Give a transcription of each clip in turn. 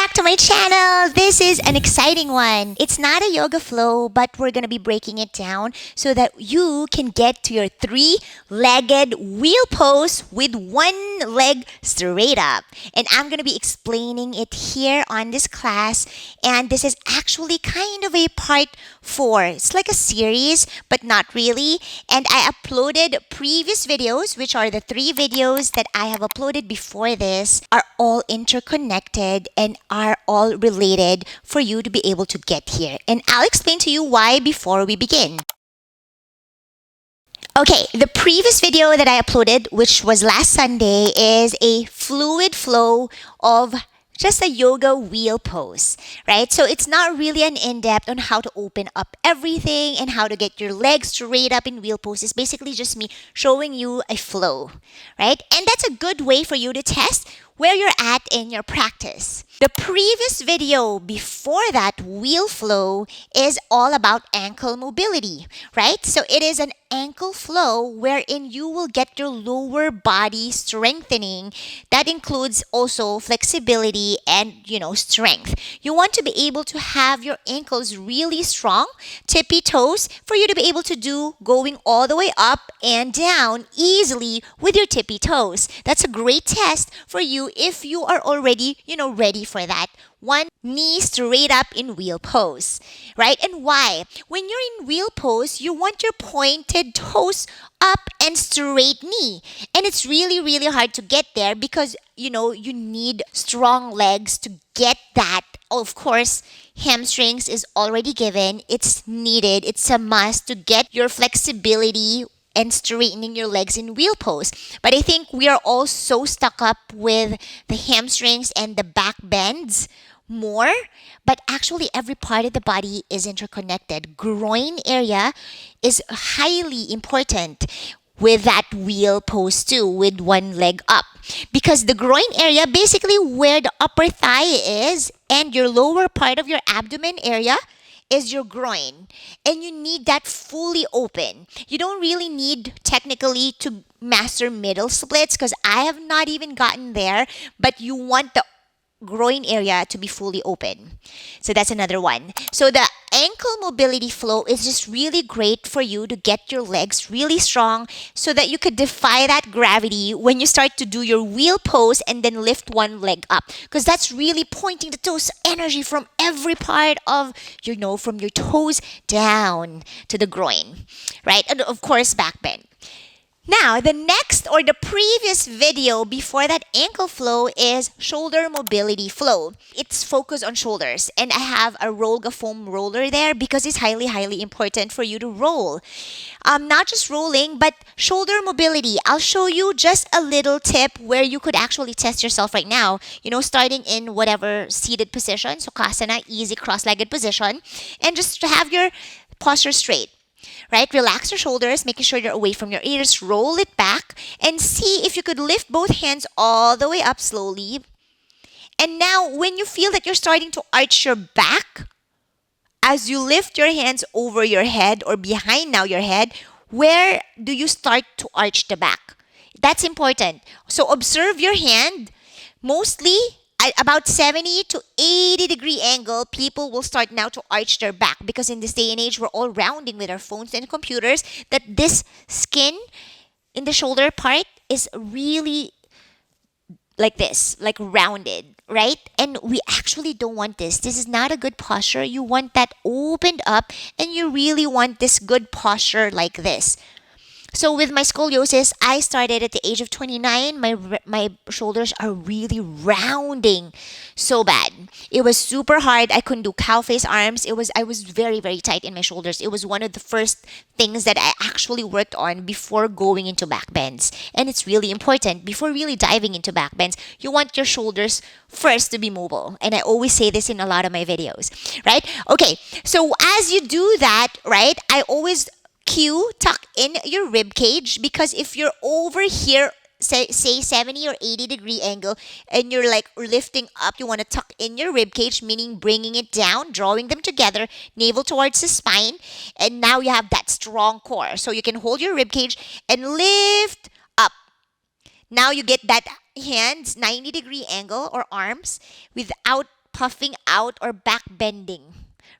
back to my channel. This is an exciting one. It's not a yoga flow, but we're going to be breaking it down so that you can get to your three-legged wheel pose with one leg straight up. And I'm going to be explaining it here on this class. And this is actually kind of a part 4. It's like a series, but not really. And I uploaded previous videos, which are the 3 videos that I have uploaded before this, are all interconnected and are all related for you to be able to get here. And I'll explain to you why before we begin. Okay, the previous video that I uploaded, which was last Sunday, is a fluid flow of just a yoga wheel pose, right? So it's not really an in-depth on how to open up everything and how to get your legs straight up in wheel pose. It's basically just me showing you a flow, right? And that's a good way for you to test where you're at in your practice. The previous video before that wheel flow is all about ankle mobility, right? So it is an ankle flow wherein you will get your lower body strengthening. That includes also flexibility and, strength. You want to be able to have your ankles really strong, tippy toes, for you to be able to do going all the way up and down easily with your tippy toes. That's a great test for you if you are already, ready for that. One knee straight up in wheel pose, right? And why? When you're in wheel pose, you want your pointed toes up and straight knee. And it's really, really hard to get there because, you need strong legs to get that. Of course, hamstrings is already given. It's needed. It's a must to get your flexibility and straightening your legs in wheel pose. But I think we are all so stuck up with the hamstrings and the back bends more, but actually every part of the body is interconnected. Groin area is highly important with that wheel pose too, with one leg up, because the groin area, basically where the upper thigh is and your lower part of your abdomen area, is your groin, and you need that fully open. You don't really need technically to master middle splits because I have not even gotten there, but you want the groin area to be fully open. So that's another one. So the ankle mobility flow is just really great for you to get your legs really strong so that you could defy that gravity when you start to do your wheel pose and then lift one leg up, because that's really pointing the toes, energy from every part of from your toes down to the groin, right? And of course, back bend. Now, the next or the previous video before that ankle flow is shoulder mobility flow. It's focused on shoulders. And I have a Rolga foam roller there because it's highly, highly important for you to roll. Not just rolling, but shoulder mobility. I'll show you just a little tip where you could actually test yourself right now. Starting in whatever seated position, sukhasana, easy cross-legged position. And just to have your posture straight. Right? Relax your shoulders, making sure you're away from your ears. Roll it back and see if you could lift both hands all the way up slowly. And now, when you feel that you're starting to arch your back, as you lift your hands over your head or behind now your head, where do you start to arch the back? That's important. So observe your hand. Mostly at about 70 to 80 degree angle, people will start now to arch their back, because in this day and age, we're all rounding with our phones and computers, that this skin in the shoulder part is really like this, like rounded, right? And we actually don't want this. This is not a good posture. You want that opened up, and you really want this good posture like this. So with my scoliosis, I started at the age of 29. My shoulders are really rounding so bad. It was super hard. I couldn't do cow face arms. I was very, very tight in my shoulders. It was one of the first things that I actually worked on before going into back bends. And it's really important. Before really diving into back bends, you want your shoulders first to be mobile. And I always say this in a lot of my videos, right? Okay, so as you do that, right, I always tuck in your rib cage, because if you're over here, say 70 or 80 degree angle, and you're like lifting up, you want to tuck in your rib cage, meaning bringing it down, drawing them together, navel towards the spine, and now you have that strong core. So you can hold your rib cage and lift up. Now you get that hands 90 degree angle or arms without puffing out or back bending.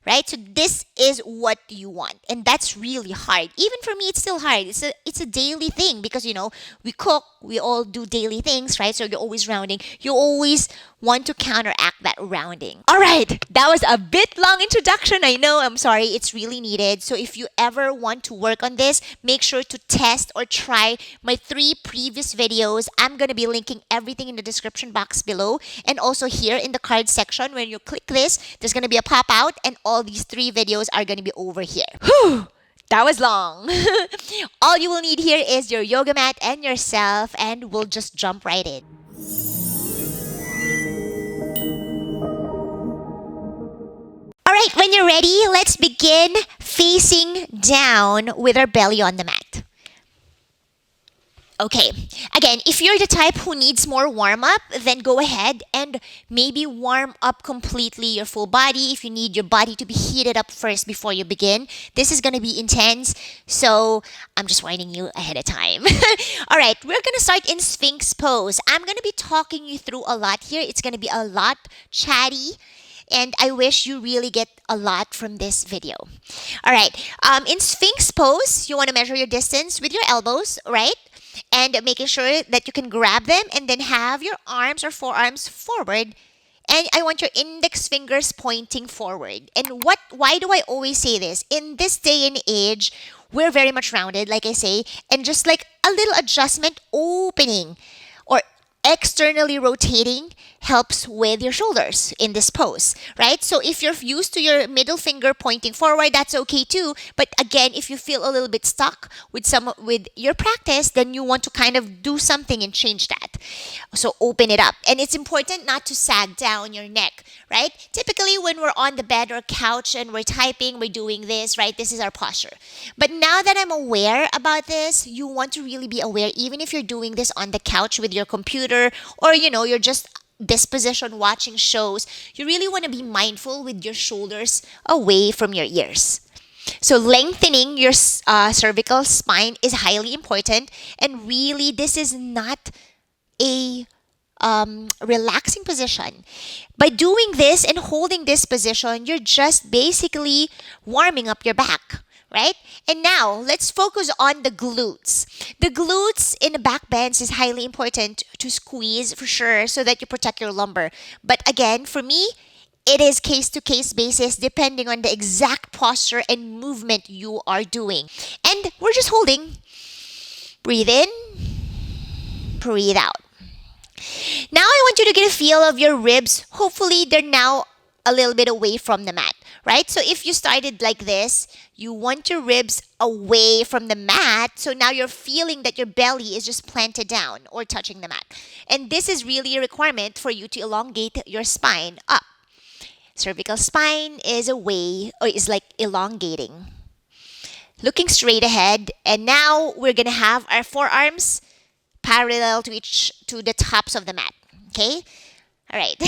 Right? So this is what you want. And that's really hard. Even for me, it's still hard. It's a daily thing because, we cook, we all do daily things, right? So you're always rounding. You always want to counteract that rounding. All right. That was a bit long introduction. I know. I'm sorry. It's really needed. So if you ever want to work on this, make sure to test or try my 3 previous videos. I'm going to be linking everything in the description box below. And also here in the card section, when you click this, there's going to be a pop out and all these 3 videos are going to be over here. Whew, that was long. All you will need here is your yoga mat and yourself, and we'll just jump right in. All right, when you're ready, let's begin facing down with our belly on the mat. Okay, again, if you're the type who needs more warm-up, then go ahead and maybe warm up completely your full body. If you need your body to be heated up first before you begin, this is going to be intense, so I'm just warning you ahead of time. All right, we're going to start in Sphinx pose. I'm going to be talking you through a lot here. It's going to be a lot chatty, and I wish you really get a lot from this video. All right, in Sphinx pose, you want to measure your distance with your elbows, right? And making sure that you can grab them and then have your arms or forearms forward. And I want your index fingers pointing forward. And why do I always say this? In this day and age, we're very much rounded, like I say, and just like a little adjustment, opening or externally rotating helps with your shoulders in this pose, right? So if you're used to your middle finger pointing forward, that's okay too. But again, if you feel a little bit stuck with your practice, then you want to kind of do something and change that. So open it up. And it's important not to sag down your neck, right? Typically when we're on the bed or couch and we're typing, we're doing this, right? This is our posture. But now that I'm aware about this, you want to really be aware, even if you're doing this on the couch with your computer or, you're just this position watching shows, you really want to be mindful with your shoulders away from your ears. So lengthening your cervical spine is highly important, and really this is not a relaxing position. By doing this and holding this position, you're just basically warming up your back, right? And now let's focus on the glutes. The glutes in the back bends is highly important to squeeze for sure so that you protect your lumbar. But again, for me, it is case-to-case basis depending on the exact posture and movement you are doing. And we're just holding. Breathe in, breathe out. Now I want you to get a feel of your ribs. Hopefully they're now a little bit away from the mat, right? So if you started like this, you want your ribs away from the mat. So now you're feeling that your belly is just planted down or touching the mat. And this is really a requirement for you to elongate your spine up. Cervical spine is like elongating. Looking straight ahead. And now we're going to have our forearms parallel to the tops of the mat. Okay? All right,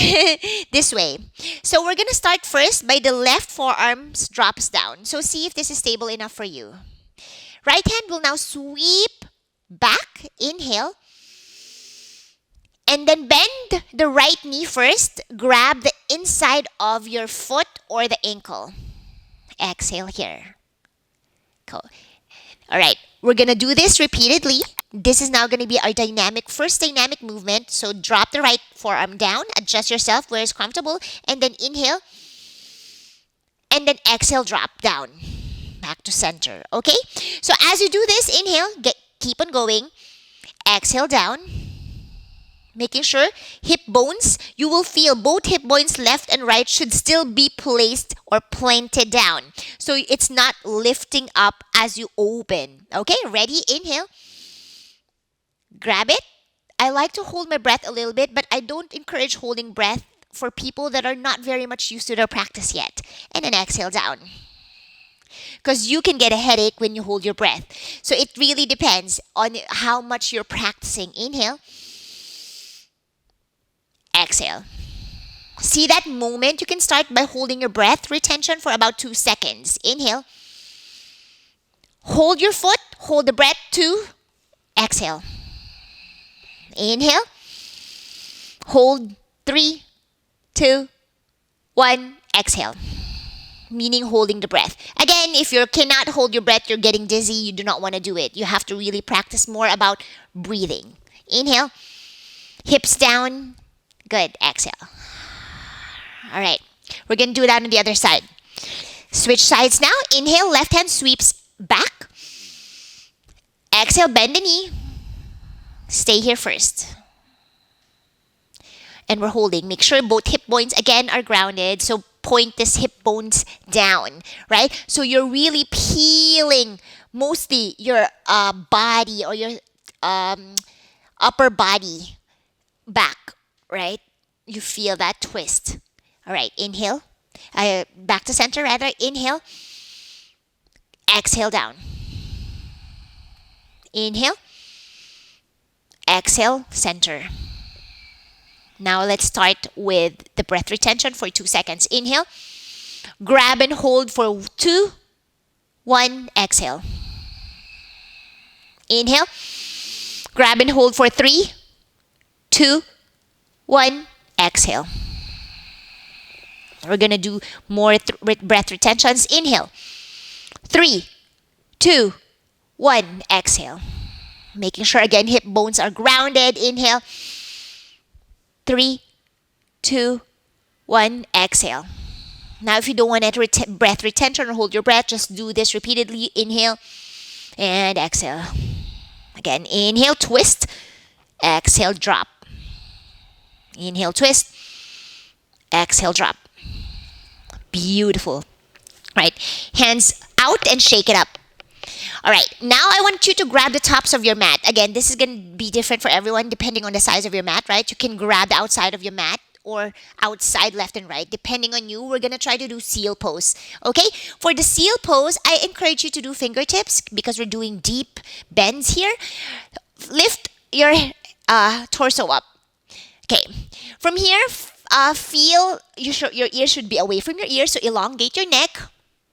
this way. So we're going to start first by the left forearms drops down. So see if this is stable enough for you. Right hand will now sweep back, inhale. And then bend the right knee first. Grab the inside of your foot or the ankle. Exhale here. Cool. All right, we're going to do this repeatedly. This is now going to be our first dynamic movement. So drop the right forearm down, adjust yourself where it's comfortable, and then inhale, and then exhale, drop down, back to center, okay? So as you do this, inhale, keep on going, exhale down, making sure hip bones, you will feel both hip bones left and right should still be placed or planted down. So it's not lifting up as you open, okay? Ready? Inhale. Grab it. I like to hold my breath a little bit, but I don't encourage holding breath for people that are not very much used to their practice yet. And then exhale down. Because you can get a headache when you hold your breath. So it really depends on how much you're practicing. Inhale. Exhale. See that moment? You can start by holding your breath retention for about 2 seconds. Inhale. Hold your foot. Hold the breath. 2. Exhale. Inhale. Hold. 3, 2, 1, exhale. Meaning holding the breath. Again, if you cannot hold your breath, you're getting dizzy, you do not want to do it. You have to really practice more about breathing. Inhale, hips down. Good, exhale. All right, we're going to do that on the other side. Switch sides now. Inhale, left hand sweeps back. Exhale, bend the knee. Stay here first. And we're holding. Make sure both hip bones again are grounded. So point this hip bones down, right? So you're really peeling mostly your body or your upper body back, right? You feel that twist. All right, inhale. Back to center rather. Inhale. Exhale down. Inhale. Exhale, center. Now let's start with the breath retention for 2 seconds. Inhale. Grab and hold for 2, 1, exhale. Inhale. Grab and hold for 3, 2, 1, exhale. We're going to do more breath retentions. Inhale. 3, 2, 1, exhale. Making sure again hip bones are grounded. Inhale. 3, 2, 1, exhale. Now if you don't want to breath retention or hold your breath, just do this repeatedly. Inhale and exhale. Again, inhale, twist. Exhale, drop. Inhale, twist. Exhale, drop. Beautiful. Right, hands out and shake it up. All right, now I want you to grab the tops of your mat. Again, this is going to be different for everyone depending on the size of your mat, right? You can grab the outside of your mat or outside left and right. Depending on you, we're going to try to do seal pose. Okay, for the seal pose, I encourage you to do fingertips because we're doing deep bends here. Lift your torso up. Okay, from here, feel your ear should be away from your ear, so elongate your neck.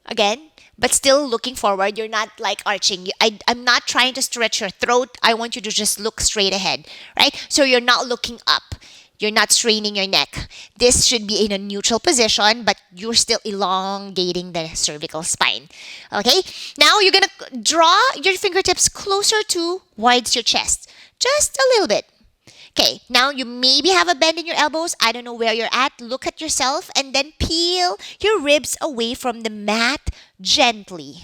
Again, but still looking forward. You're not like arching. I'm not trying to stretch your throat. I want you to just look straight ahead, right? So you're not looking up. You're not straining your neck. This should be in a neutral position, but you're still elongating the cervical spine. Okay? Now you're going to draw your fingertips closer towards your chest. Just a little bit. Okay, now you maybe have a bend in your elbows. I don't know where you're at. Look at yourself and then peel your ribs away from the mat gently.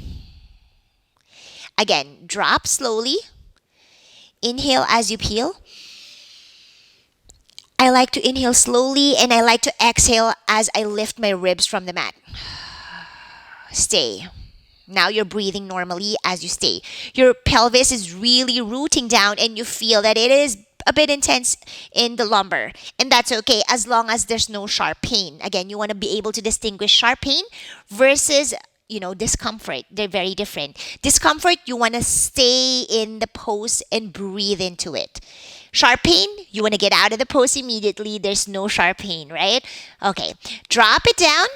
Again, drop slowly. Inhale as you peel. I like to inhale slowly and I like to exhale as I lift my ribs from the mat. Stay. Now you're breathing normally as you stay. Your pelvis is really rooting down and you feel that it is a bit intense in the lumbar, and that's okay as long as there's no sharp pain. Again, you want to be able to distinguish sharp pain versus discomfort. They're very different. Discomfort, you want to stay in the pose and breathe into it. Sharp pain, you want to get out of the pose immediately. There's no sharp pain, right? Okay, drop it down,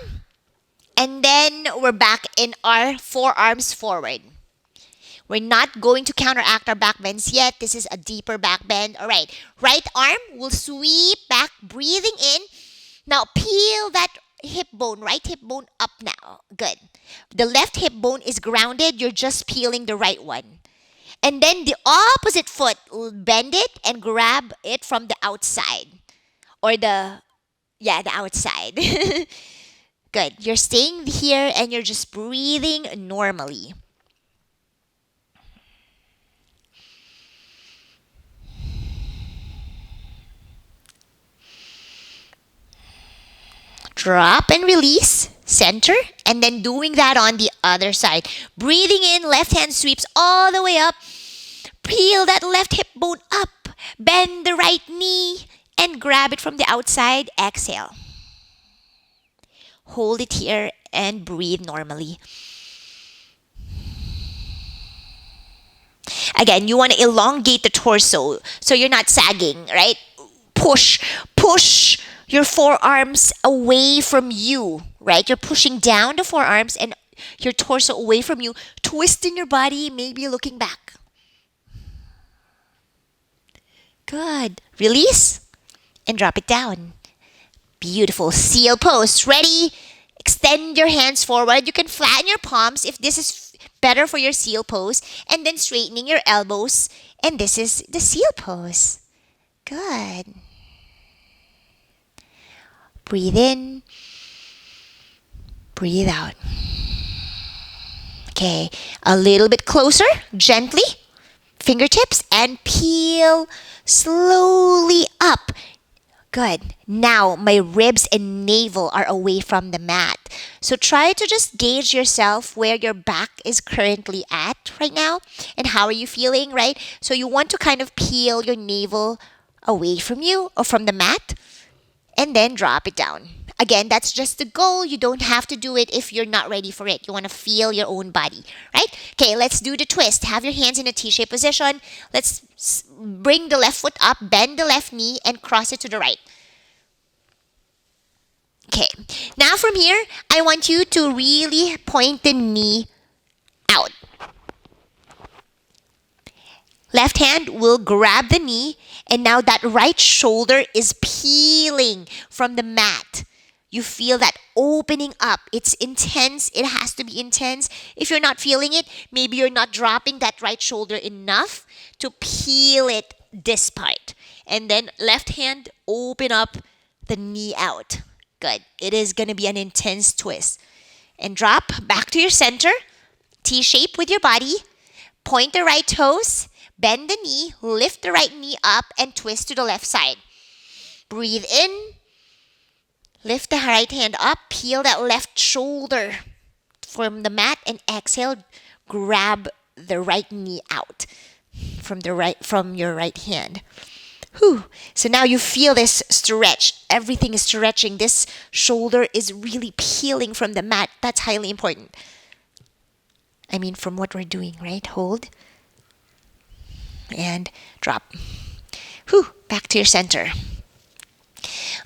and then we're back in our forearms forward. We're not going to counteract our back bends yet. This is a deeper back bend. All right. Right arm will sweep back, breathing in. Now peel that hip bone, right hip bone up now. Good. The left hip bone is grounded. You're just peeling the right one. And then the opposite foot, bend it and grab it from the outside. Or the outside. Good. You're staying here and you're just breathing normally. Drop and release, center, and then doing that on the other side. Breathing in, left hand sweeps all the way up. Peel that left hip bone up. Bend the right knee and grab it from the outside. Exhale. Hold it here and breathe normally. Again, you want to elongate the torso so you're not sagging, right? Push your forearms away from you, right? You're pushing down the forearms and your torso away from you, twisting your body, maybe looking back. Good. Release and drop it down. Beautiful. Seal pose. Ready? Extend your hands forward. You can flatten your palms if this is better for your seal pose. And then straightening your elbows. And this is the seal pose. Good. Breathe in. Breathe out. Okay. A little bit closer. Gently. Fingertips. And peel slowly up. Good. Now, my ribs and navel are away from the mat. So try to just gauge yourself where your back is currently at right now and how are you feeling, right? So you want to kind of peel your navel away from you or from the mat and then drop it down. Again, that's just the goal. You don't have to do it if you're not ready for it. You want to feel your own body, right? Okay, let's do the twist. Have your hands in a T-shaped position. Let's bring the left foot up, bend the left knee, and cross it to the right. Okay, now from here, I want you to really point the knee out. Left hand will grab the knee, and now that right shoulder is peeling from the mat. You feel that opening up. It's intense. It has to be intense. If you're not feeling it, maybe you're not dropping that right shoulder enough to peel it this part. And then left hand, open up the knee out. Good. It is going to be an intense twist. And drop back to your center. T-shape with your body. Point the right toes. Bend the knee. Lift the right knee up and twist to the left side. Breathe in. Lift the right hand up. Peel that left shoulder from the mat and exhale. Grab the right knee out from your right hand. Whew. So now you feel this stretch. Everything is stretching. This shoulder is really peeling from the mat. That's highly important. I mean, from what we're doing, right? Hold. And drop. Whew. Back to your center.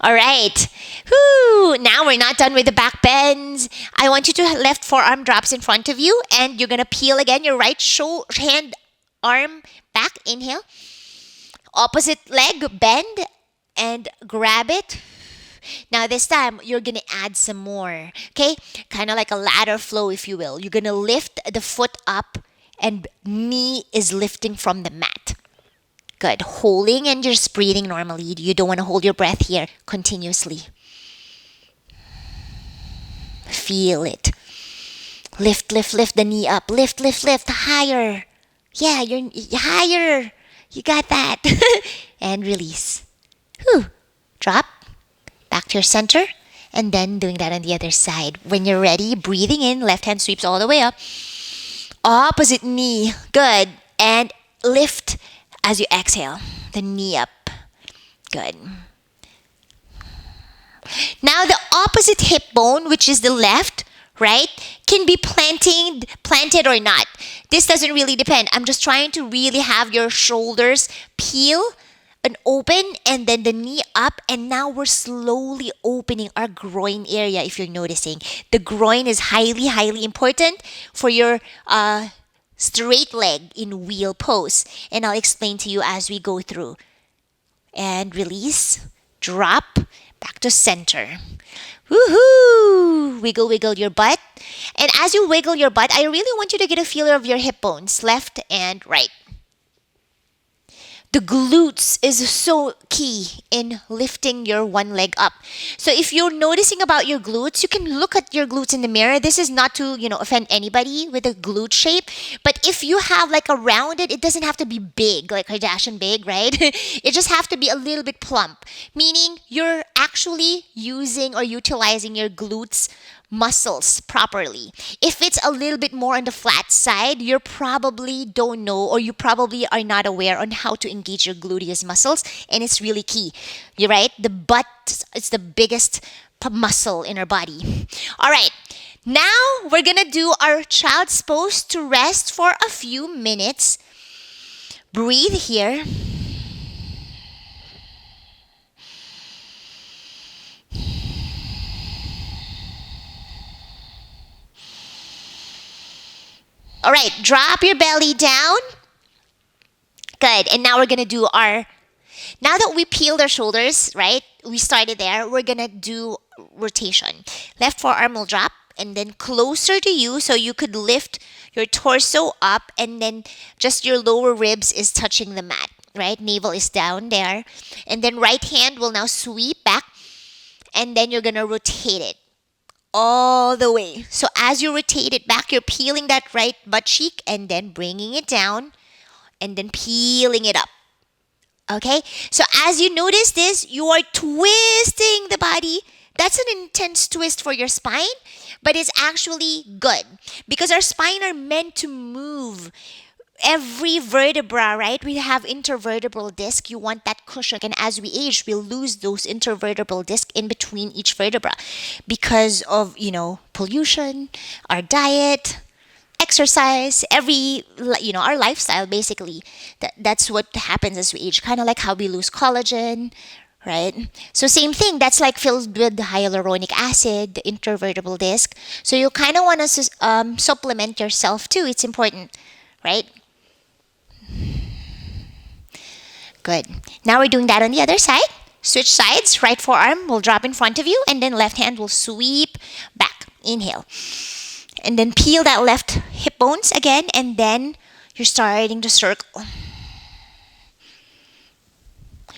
All right. Whew. Now we're not done with the back bends. I want you to left forearm drops in front of you. And you're going to peel again your right hand, arm back. Inhale. Opposite leg, bend and grab it. Now this time, you're going to add some more. Okay? Kind of like a ladder flow, if you will. You're going to lift the foot up and knee is lifting from the mat. Good. Holding and just breathing normally. You don't want to hold your breath here continuously. Feel it. Lift, lift, lift the knee up. Lift, lift, lift. Higher. Yeah, you're higher. You got that. And release. Whew. Drop. Back to your center. And then doing that on the other side. When you're ready, breathing in. Left hand sweeps all the way up. Opposite knee. Good. And lift as you exhale. The knee up. Good. Now the opposite hip bone, which is the left, right, can be planted or not. This doesn't really depend. I'm just trying to really have your shoulders peel and open and then the knee up. And now we're slowly opening our groin area, if you're noticing. The groin is highly, highly important for your straight leg in wheel pose. And I'll explain to you as we go through. And release, drop, back to center. Woohoo! Wiggle, wiggle your butt. And as you wiggle your butt, I really want you to get a feel of your hip bones, left and right. The glutes is so key in lifting your one leg up. So if you're noticing about your glutes, you can look at your glutes in the mirror. This is not to, offend anybody with a glute shape. But if you have like a rounded, it doesn't have to be big, like Kardashian big, right? It just have to be a little bit plump. Meaning you're actually using or utilizing your glutes muscles properly. If it's a little bit more on the flat side, you probably don't know or you probably are not aware on how to engage your gluteus muscles, and it's really key. You're right. The butt is the biggest muscle in our body. All right. Now we're gonna do our child's pose to rest for a few minutes. Breathe here. All right, drop your belly down. Good. And now we're going to do our Now that we peeled our shoulders, right? We started there. We're gonna do rotation. Left forearm will drop and then closer to you so you could lift your torso up and then just your lower ribs is touching the mat, right? Navel is down there. And then right hand will now sweep back and then you're gonna rotate it all the way. So as you rotate it back, you're peeling that right butt cheek and then bringing it down and then peeling it up. Okay? So as you notice this, you are twisting the body. That's an intense twist for your spine, but it's actually good because our spine are meant to move. Every vertebra, right? We have intervertebral disc. You want that cushion. And as we age, we'll lose those intervertebral disc in between each vertebra because of, pollution, our diet, exercise, our lifestyle basically. That's what happens as we age. Kind of like how we lose collagen, right? So same thing. That's like filled with hyaluronic acid, the intervertebral disc. So you kind of want to supplement yourself too. It's important, right? Good. Now we're doing that on the other side. Switch sides. Right forearm will drop in front of you and then left hand will sweep back. Inhale. And then peel that left hip bones again and then you're starting to circle.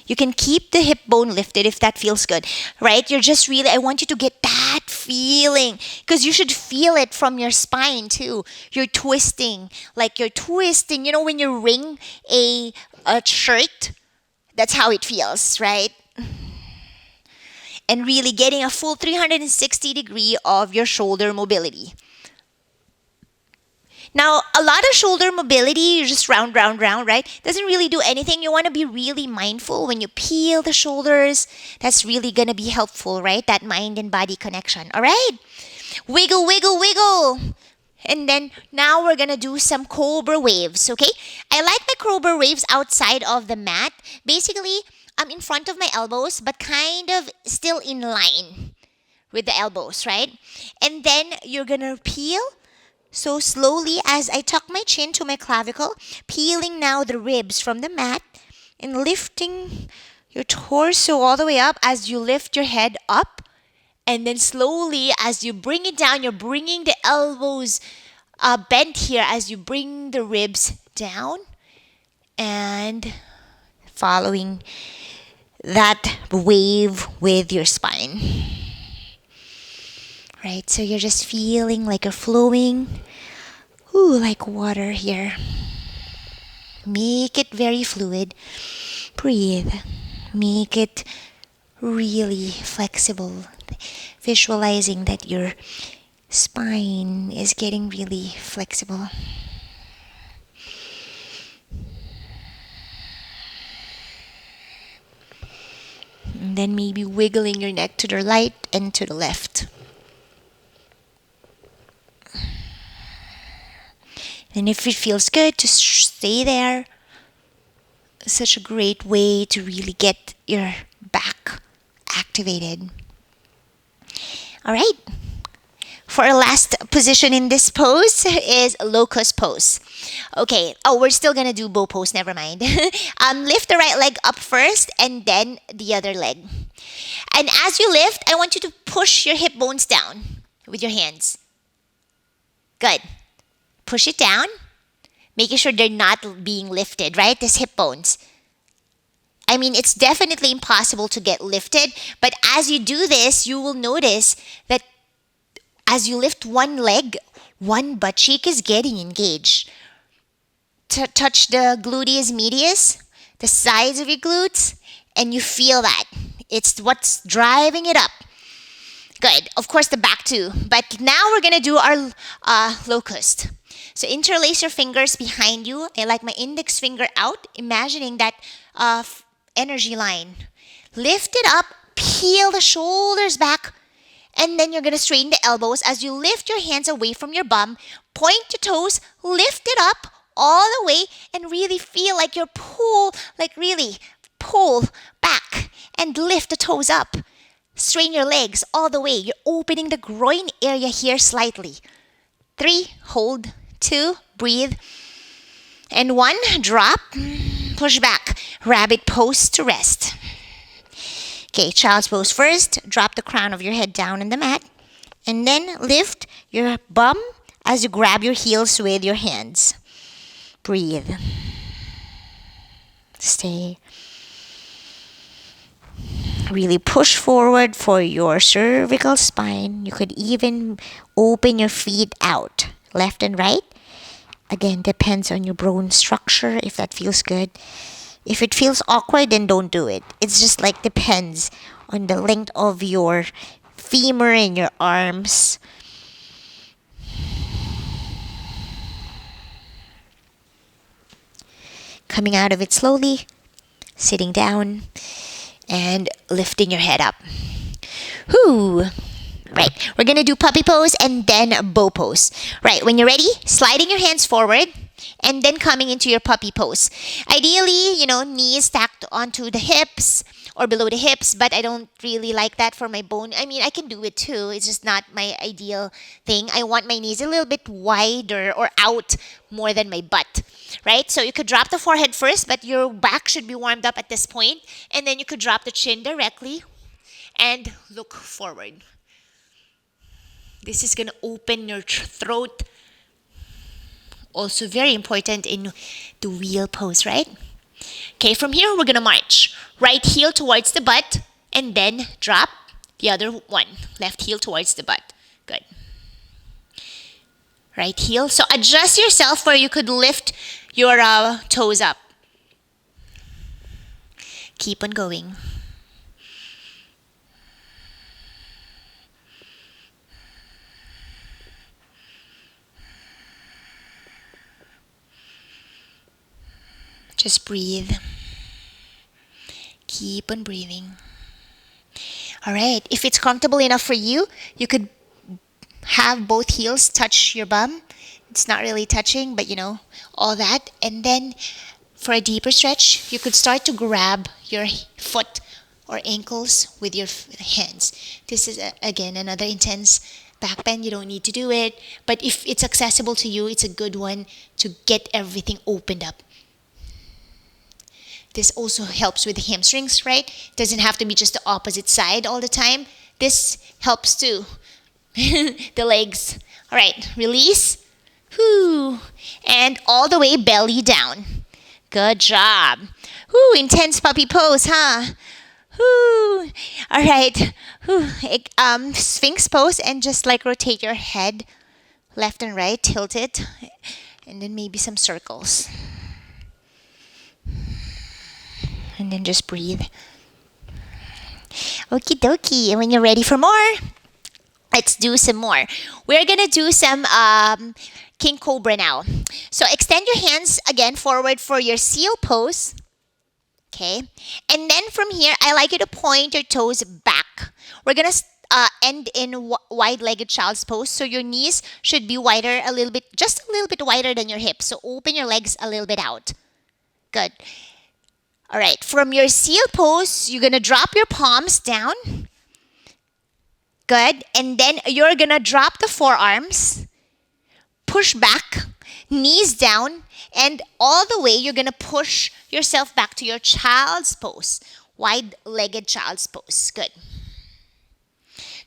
You can keep the hip bone lifted if that feels good, right? I want you to get that feeling because you should feel it from your spine too. You're twisting, when you wring a shirt, that's how it feels, right? And really getting a full 360 degree of your shoulder mobility. Now, a lot of shoulder mobility, you just round, right? Doesn't really do anything. You want to be really mindful when you peel the shoulders. That's really going to be helpful, right? That mind and body connection. All right? Wiggle, wiggle, wiggle. And then now we're going to do some cobra waves, okay? I like my cobra waves outside of the mat. Basically, I'm in front of my elbows, but kind of still in line with the elbows, right? And then you're going to peel. So slowly as I tuck my chin to my clavicle, peeling now the ribs from the mat and lifting your torso all the way up as you lift your head up. And then slowly as you bring it down, you're bringing the elbows bent here as you bring the ribs down and following that wave with your spine. Right, so you're just feeling like you're flowing, like water here. Make it very fluid. Breathe. Make it really flexible. Visualizing that your spine is getting really flexible. And then maybe wiggling your neck to the right and to the left. And if it feels good, just stay there. Such a great way to really get your back activated. All right. For our last position in this pose is locust pose. Okay. Oh, we're still going to do bow pose. Never mind. Lift the right leg up first and then the other leg. And as you lift, I want you to push your hip bones down with your hands. Good. Push it down, making sure they're not being lifted, right? These hip bones. I mean, it's definitely impossible to get lifted, but as you do this, you will notice that as you lift one leg, one butt cheek is getting engaged. Touch the gluteus medius, the sides of your glutes, and you feel that. It's what's driving it up. Good. Of course, the back too. But now we're going to do our locust. So interlace your fingers behind you. I like my index finger out, imagining that energy line. Lift it up, peel the shoulders back, and then you're going to straighten the elbows as you lift your hands away from your bum. Point your toes, lift it up all the way, and really feel like you're really pull back and lift the toes up. Straighten your legs all the way. You're opening the groin area here slightly. 3, hold. 2, breathe. And 1, drop. push back. Rabbit pose to rest. Okay, child's pose first. Drop the crown of your head down on the mat. And then lift your bum as you grab your heels with your hands. Breathe. Stay. Really push forward for your cervical spine. You could even open your feet out, left and right. Again, depends on your bone structure, if that feels good. If it feels awkward, then don't do it. It's just like depends on the length of your femur and your arms. Coming out of it slowly, sitting down, and lifting your head up. Whoo! Right, we're gonna do puppy pose and then bow pose. Right, when you're ready, sliding your hands forward and then coming into your puppy pose. Ideally, knees stacked onto the hips or below the hips, but I don't really like that for my bone. I mean, I can do it too. It's just not my ideal thing. I want my knees a little bit wider or out more than my butt. Right? So you could drop the forehead first, but your back should be warmed up at this point. And then you could drop the chin directly and look forward. This is going to open your throat. Also very important in the wheel pose, right? Okay, from here we're going to march. Right heel towards the butt and then drop the other one. Left heel towards the butt. Good. Right heel. So adjust yourself where you could lift your toes up. Keep on going. Just breathe. Keep on breathing. All right. If it's comfortable enough for you, you could have both heels touch your bum. It's not really touching, but all that. And then for a deeper stretch, you could start to grab your foot or ankles with your hands. This is, again, another intense back bend. You don't need to do it. But if it's accessible to you, it's a good one to get everything opened up. This also helps with the hamstrings, right? It doesn't have to be just the opposite side all the time. This helps too. The legs. All right, release. Whoo. And all the way belly down. Good job. Whoo, intense puppy pose, huh? Whoo. All right. Whoo. Sphinx pose and just like rotate your head left and right, tilt it. And then maybe some circles. And then just breathe. Okie dokie. When you're ready for more, let's do some more. We're going to do some King Cobra now. So extend your hands again forward for your seal pose. Okay. And then from here, I like you to point your toes back. We're going to end in wide-legged child's pose. So your knees should be wider a little bit, just a little bit wider than your hips. So open your legs a little bit out. Good. All right, from your seal pose, you're going to drop your palms down. Good. And then you're going to drop the forearms, push back, knees down, and all the way you're going to push yourself back to your child's pose, wide-legged child's pose. Good.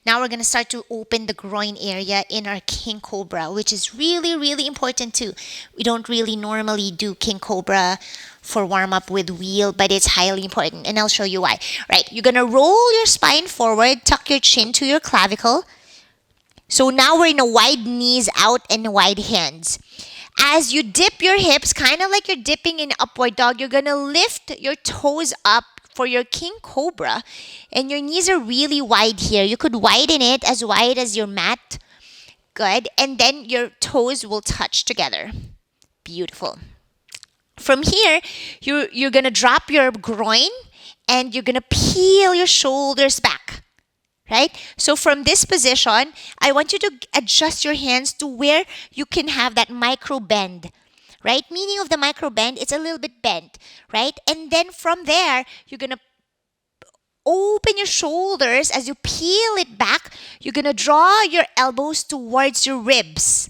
Now we're going to start to open the groin area in our King Cobra, which is really, really important too. We don't really normally do King Cobra for warm-up with wheel, but it's highly important, and I'll show you why. Right, you're going to roll your spine forward, tuck your chin to your clavicle. So now we're in a wide knees out and wide hands. As you dip your hips, kind of like you're dipping in upward dog, you're going to lift your toes up for your King Cobra, and your knees are really wide here. You could widen it as wide as your mat. Good. And then your toes will touch together. Beautiful. From here, you're going to drop your groin and you're going to peel your shoulders back. Right? So from this position, I want you to adjust your hands to where you can have that micro bend. Right? Meaning of the micro bend, it's a little bit bent, right? And then from there, you're going to open your shoulders. As you peel it back, you're going to draw your elbows towards your ribs.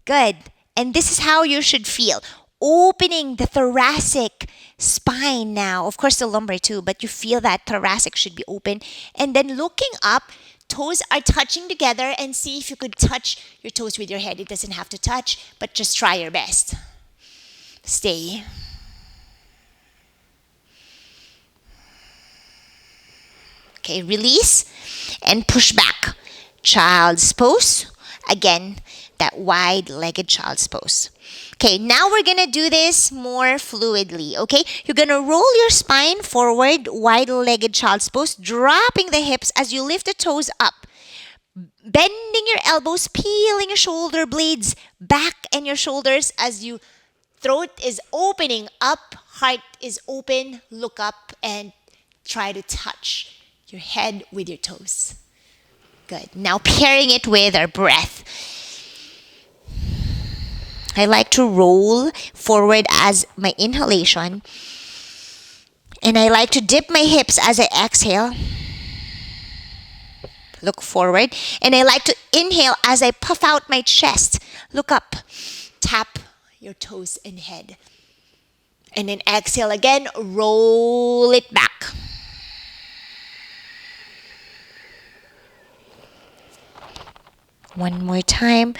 Good. And this is how you should feel. opening the thoracic spine now. Of course, the lumbar too, but you feel that thoracic should be open. And then looking up, toes are touching together, and see if you could touch your toes with your head. It doesn't have to touch, but just try your best. Stay. Okay, release and push back. Child's pose. Again, that wide-legged child's pose. Okay, now we're gonna do this more fluidly. Okay, you're gonna roll your spine forward, wide-legged child's pose, dropping the hips as you lift the toes up, bending your elbows, peeling your shoulder blades back and your shoulders as you throat is opening up, heart is open. Look up and try to touch your head with your toes. Good. Now pairing it with our breath. I like to roll forward as my inhalation. And I like to dip my hips as I exhale. Look forward. And I like to inhale as I puff out my chest. Look up. Tap your toes and head. And then exhale again. Roll it back. One more time.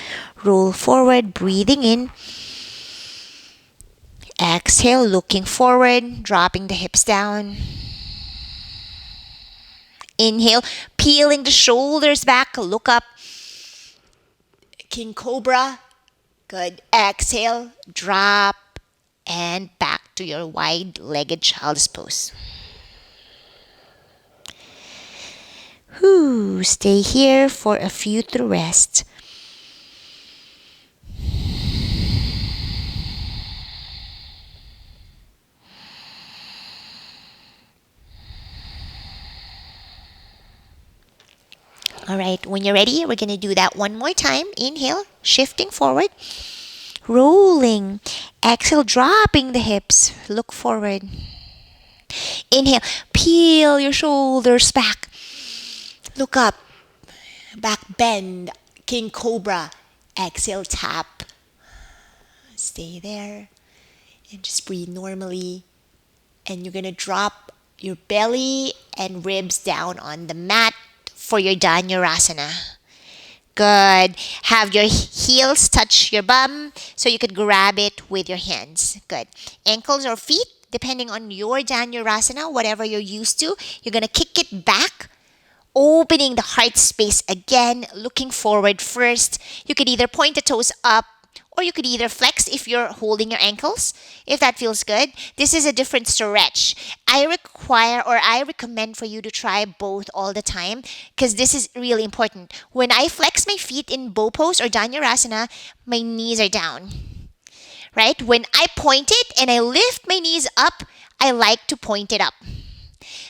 Roll forward, breathing in. Exhale, looking forward, dropping the hips down. Inhale, peeling the shoulders back, look up. King Cobra. Good. Exhale, drop, and back to your wide-legged child's pose. Stay here for a few to rest. All right, when you're ready, we're going to do that one more time. Inhale, shifting forward, rolling. Exhale, dropping the hips. Look forward. Inhale, peel your shoulders back. Look up, back bend, King Cobra. Exhale, tap. Stay there and just breathe normally. And you're going to drop your belly and ribs down on the mat for your Dhanurasana. Good. Have your heels touch your bum so you could grab it with your hands. Good. Ankles or feet, depending on your Dhanurasana, whatever you're used to, you're going to kick it back. Opening the heart space again, looking forward first. You could either point the toes up or you could either flex if you're holding your ankles, if that feels good. This is a different stretch. I recommend for you to try both all the time because this is really important. When I flex my feet in bow pose or Dhanurasana, my knees are down. Right? When I point it and I lift my knees up, I like to point it up.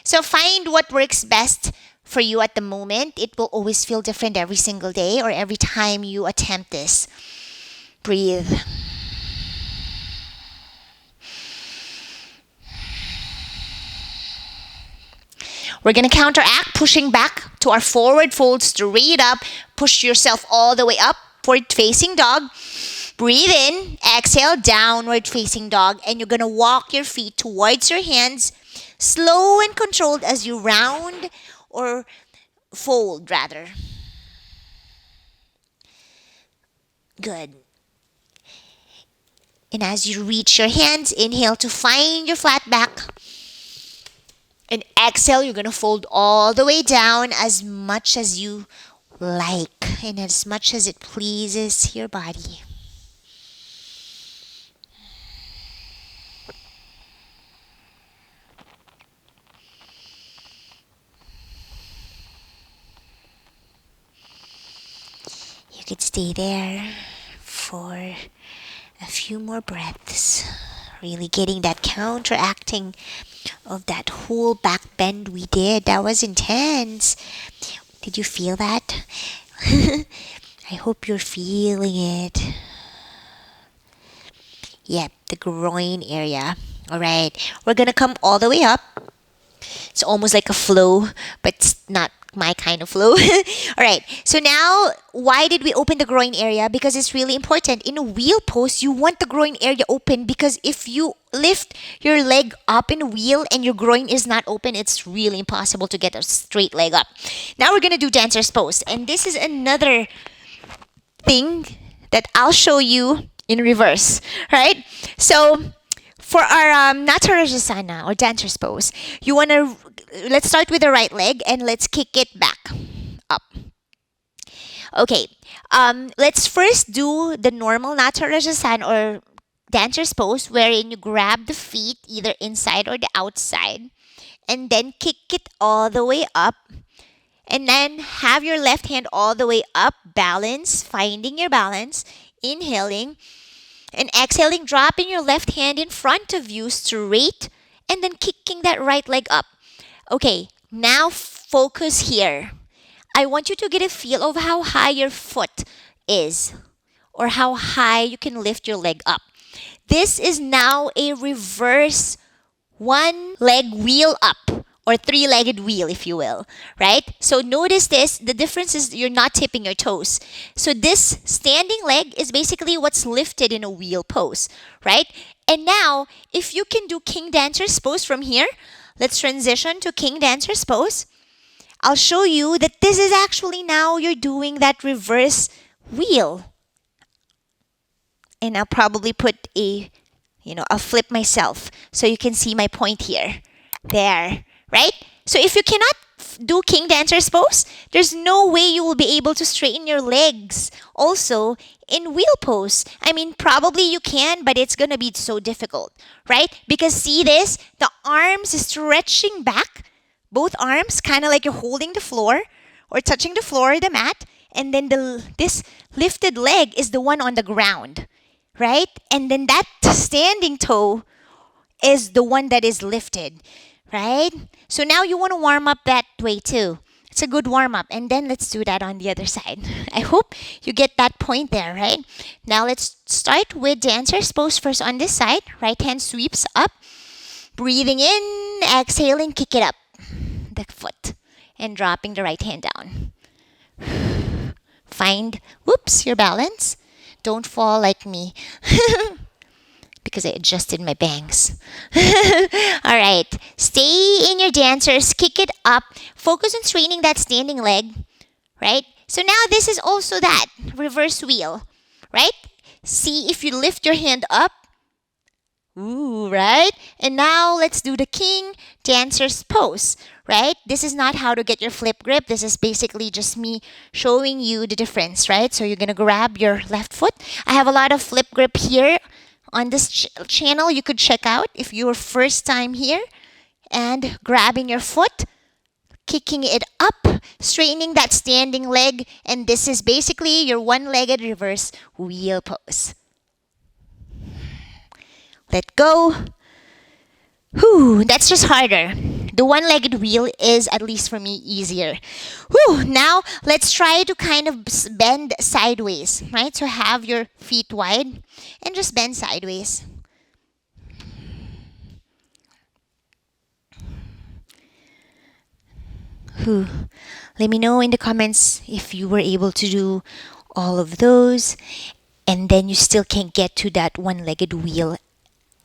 So find what works best for you at the moment. It will always feel different every single day or every time you attempt this. Breathe. We're going to counteract, pushing back to our forward fold, straight up. Push yourself all the way up, forward facing dog. Breathe in, exhale, downward facing dog. And you're going to walk your feet towards your hands, slow and controlled as you round or fold rather. Good. And as you reach your hands, inhale to find your flat back. And exhale, you're going to fold all the way down as much as you like and as much as it pleases your body. You could stay there for a few more breaths, really getting that counteracting of that whole back bend we did. That was intense. Did you feel that? I hope you're feeling it. Yep, the groin area. All right, we're gonna come all the way up. It's almost like a flow, but it's not my kind of flow. All right. So now, why did we open the groin area? Because it's really important. In a wheel pose, you want the groin area open because if you lift your leg up in a wheel and your groin is not open, it's really impossible to get a straight leg up. Now we're going to do dancer's pose. And this is another thing that I'll show you in reverse, right? So for our natarajasana or dancer's pose, you want to, let's start with the right leg and let's kick it back up. Okay, let's first do the normal natarajasana or dancer's pose wherein you grab the feet either inside or the outside and then kick it all the way up. And then have your left hand all the way up, balance, finding your balance, inhaling, and exhaling, dropping your left hand in front of you straight, and then kicking that right leg up. Okay, now focus here. I want you to get a feel of how high your foot is, or how high you can lift your leg up. This is now a reverse one leg wheel up, or three-legged wheel, if you will, right? So notice this, the difference is you're not tipping your toes. So this standing leg is basically what's lifted in a wheel pose, right? And now, if you can do King Dancer's pose from here, let's transition to King Dancer's pose. I'll show you that this is actually now you're doing that reverse wheel. And I'll probably put I'll flip myself so you can see my point here. There. Right? So if you cannot do King Dancer's pose, there's no way you will be able to straighten your legs also in wheel pose. I mean, probably you can, but it's going to be so difficult, right? Because see this? The arms stretching back, both arms kind of like you're holding the floor or touching the floor or the mat, and then this lifted leg is the one on the ground, right? And then that standing toe is the one that is lifted. Right? So now you want to warm up that way too. It's a good warm up. And then let's do that on the other side. I hope you get that point there, right? Now let's start with dancer's pose first on this side. Right hand sweeps up. Breathing in, exhaling, kick it up. The foot. And dropping the right hand down. Find, your balance. Don't fall like me. Because I adjusted my bangs. All right. Stay in your dancers. Kick it up. Focus on straightening that standing leg. Right? So now this is also that reverse wheel. Right? See if you lift your hand up. Ooh, right? And now let's do the King Dancer's pose. Right? This is not how to get your flip grip. This is basically just me showing you the difference. Right? So you're going to grab your left foot. I have a lot of flip grip here on this channel. You could check out if you're first time here, and grabbing your foot, kicking it up, straightening that standing leg, and this is basically your one-legged reverse wheel pose. Let go. Whew, that's just harder. The one-legged wheel is, at least for me, easier. Whew, now let's try to kind of bend sideways, right? So have your feet wide and just bend sideways. Whew. Let me know in the comments if you were able to do all of those and then you still can't get to that one-legged wheel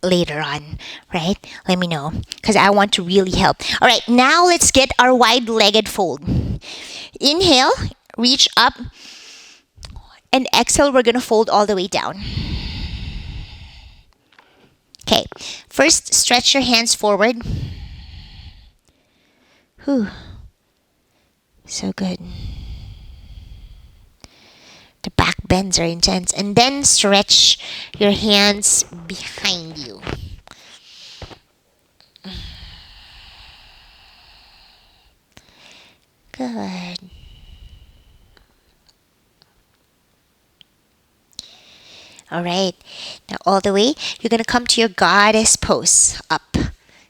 later on, right? Let me know because I want to really help. All right, now let's get our wide-legged fold. Inhale, reach up, and exhale, we're going to fold all the way down. Okay, first stretch your hands forward. Whew. So good. The back bends are intense. And then stretch your hands behind you. Good. All right. Now all the way, you're going to come to your goddess pose. Up.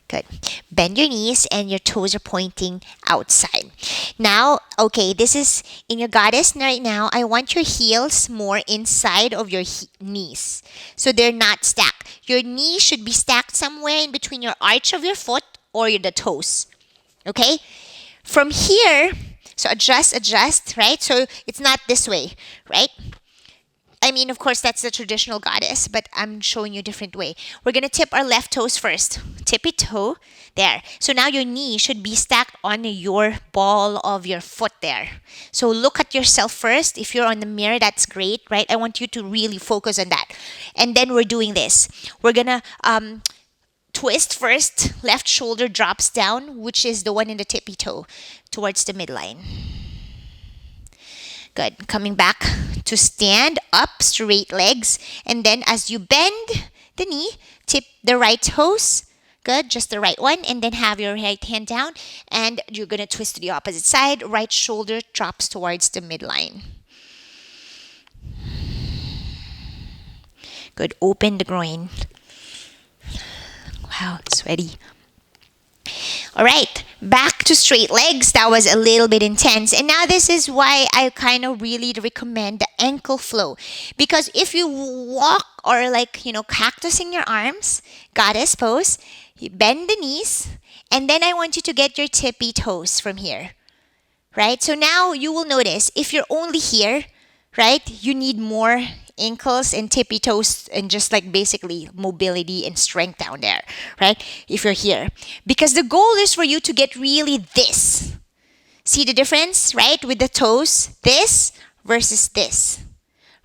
Good. Bend your knees and your toes are pointing outside. Now, okay, this is in your goddess right now. I want your heels more inside of your knees. So they're not stacked. Your knees should be stacked somewhere in between your arch of your foot or the toes. Okay? From here, So adjust, right? So it's not this way, right? I mean, of course, that's the traditional goddess, but I'm showing you a different way. We're going to tip our left toes first. Tippy toe. There. So now your knee should be stacked on your ball of your foot there. So look at yourself first. If you're on the mirror, that's great, right? I want you to really focus on that. And then we're doing this. We're going to twist first. Left shoulder drops down, which is the one in the tippy toe, towards the midline. Good. Coming back to stand up, straight legs. And then as you bend the knee, tip the right toes. Good. Just the right one. And then have your right hand down. And you're going to twist to the opposite side. Right shoulder drops towards the midline. Good. Open the groin. Wow, sweaty. All right, back to straight legs. That was a little bit intense. And now this is why I kind of really recommend the ankle flow. Because if you walk or cactus in your arms, goddess pose, you bend the knees, and then I want you to get your tippy toes from here. Right? So now you will notice if you're only here, right, you need more ankles and tippy toes and just basically mobility and strength down there, right? If you're here. Because the goal is for you to get really this. See the difference, right? With the toes, this versus this.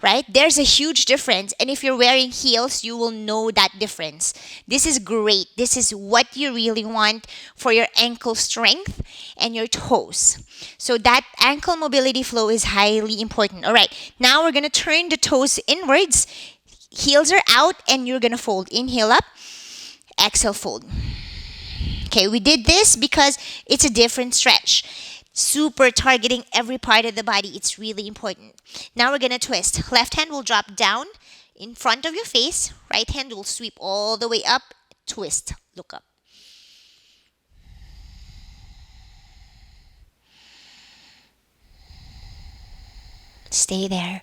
Right? There's a huge difference. And if you're wearing heels, you will know that difference. This is great. This is what you really want for your ankle strength and your toes. So that ankle mobility flow is highly important. All right. Now we're going to turn the toes inwards. Heels are out and you're going to fold. Inhale up. Exhale, fold. Okay, we did this because it's a different stretch. Super targeting every part of the body. It's really important. Now we're going to twist. Left hand will drop down in front of your face. Right hand will sweep all the way up. Twist. Look up. Stay there.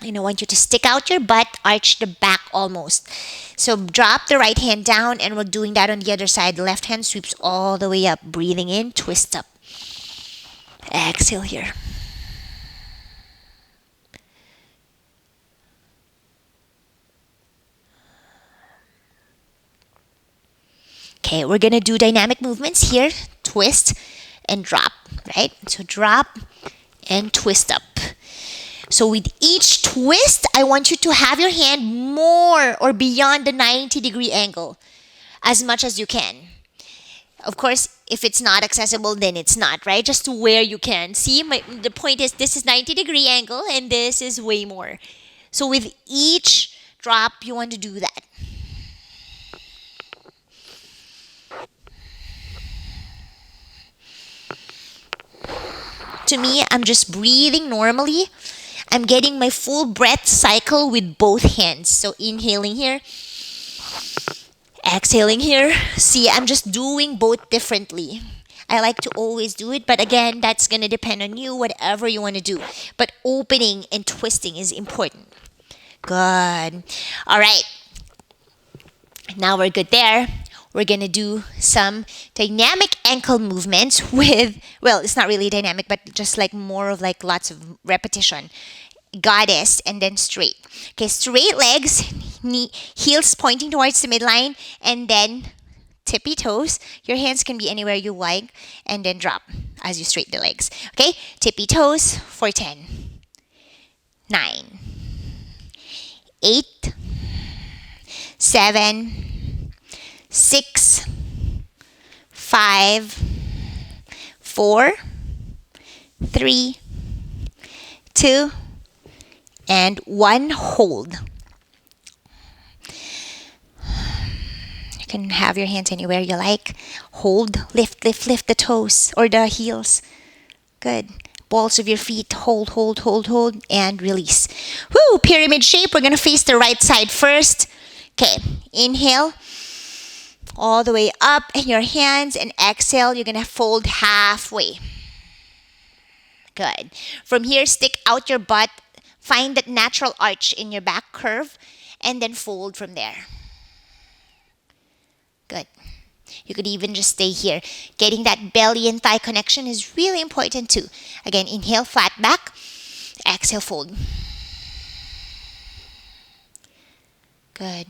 And I want you to stick out your butt, arch the back almost. So drop the right hand down and we're doing that on the other side. The left hand sweeps all the way up. Breathing in, twist up. Exhale here. Okay, we're going to do dynamic movements here. Twist and drop, right? So drop and twist up. So with each twist, I want you to have your hand more or beyond the 90-degree angle as much as you can. Of course, if it's not accessible, then it's not, right? Just to where you can. See, the point is this is 90-degree angle and this is way more. So with each drop, you want to do that. To me, I'm just breathing normally. I'm getting my full breath cycle with both hands. So inhaling here, exhaling here. See, I'm just doing both differently. I like to always do it, but again, that's going to depend on you, whatever you want to do. But opening and twisting is important. Good. All right. Now we're good there. We're going to do some dynamic ankle movements with, well, it's not really dynamic, but just more of lots of repetition. Goddess and then straight. Okay, straight legs, heels pointing towards the midline, and then tippy toes. Your hands can be anywhere you like, and then drop as you straighten the legs. Okay, tippy toes for 10, 9, 8, 7, 6, 5, 4, 3, 2, and 1. Hold. You can have your hands anywhere you like. Hold. Lift the toes or the heels. Good. Balls of your feet. Hold, and release. Woo! Pyramid shape. We're going to face the right side first. Okay. Inhale. All the way up in your hands, and exhale. You're going to fold halfway. Good. From here, stick out your butt. Find that natural arch in your back curve, and then fold from there. Good. You could even just stay here. Getting that belly and thigh connection is really important too. Again, inhale, flat back. Exhale, fold. Good.